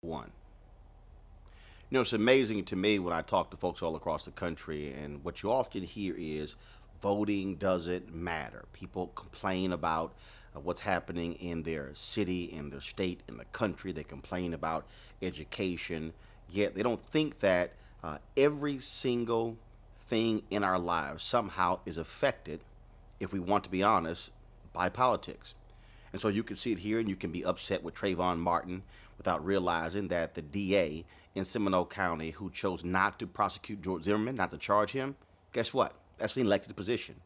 one. It's amazing to me when I talk to folks all across the country, and what you often hear is voting doesn't matter. People complain about what's happening in their city, in their state, in the country. They complain about education, yet they don't think that every single thing in our lives somehow is affected, if we want to be honest, by politics. And so you can see it here, and you can be upset with Trayvon Martin without realizing that the DA in Seminole County, who chose not to prosecute George Zimmerman, not to charge him, guess what? That's an elected position.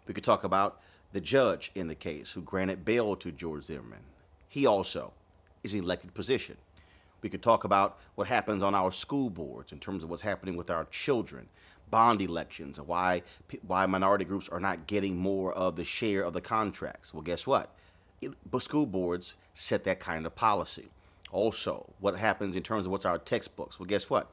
We could talk about the judge in the case who granted bail to George Zimmerman. He also is an elected position. We could talk about what happens on our school boards in terms of what's happening with our children, bond elections, and why minority groups are not getting more of the share of the contracts. Well, guess what? School boards set that kind of policy. Also, what happens in terms of what's our textbooks? Well, guess what?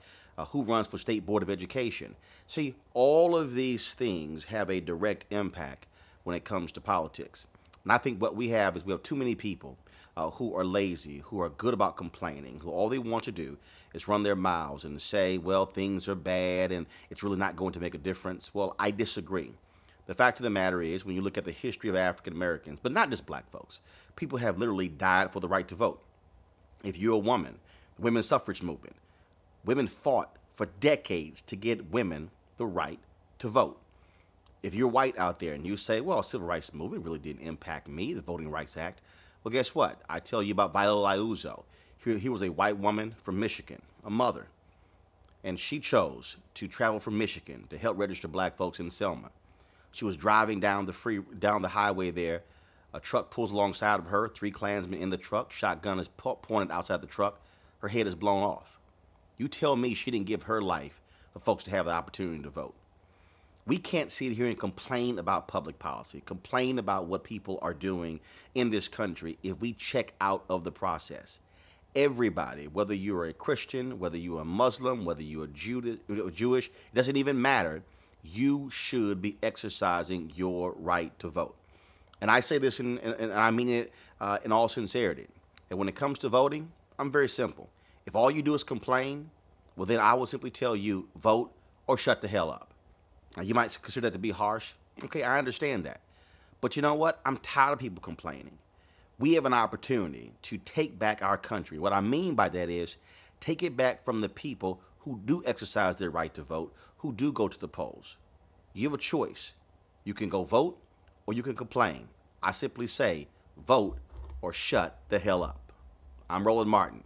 Who runs for State Board of Education? See, all of these things have a direct impact when it comes to politics. And I think what we have is we have too many people who are lazy, who are good about complaining, who all they want to do is run their mouths and say, well, things are bad and it's really not going to make a difference. Well, I disagree. The fact of the matter is, when you look at the history of African Americans, but not just black folks, people have literally died for the right to vote. If you're a woman, the women's suffrage movement, women fought for decades to get women the right to vote. If you're white out there and you say, well, civil rights movement really didn't impact me, the Voting Rights Act, well, guess what? I tell you about Viola Liuzzo. He was a white woman from Michigan, a mother, and she chose to travel from Michigan to help register black folks in Selma. She was driving down the highway there. A truck pulls alongside of her. 3 Klansmen in the truck. Shotgun is pointed outside the truck. Her head is blown off. You tell me she didn't give her life for folks to have the opportunity to vote. We can't sit here and complain about public policy, complain about what people are doing in this country if we check out of the process. Everybody, whether you're a Christian, whether you're a Muslim, whether you're Jewish, it doesn't even matter. You should be exercising your right to vote. And I say this, and I mean it in all sincerity. And when it comes to voting, I'm very simple. If all you do is complain, well, then I will simply tell you, vote or shut the hell up. Now, you might consider that to be harsh. Okay, I understand that. But you know what? I'm tired of people complaining. We have an opportunity to take back our country. What I mean by that is take it back from the people who do exercise their right to vote, who do go to the polls. You have a choice. You can go vote or you can complain. I simply say vote or shut the hell up. I'm Roland Martin.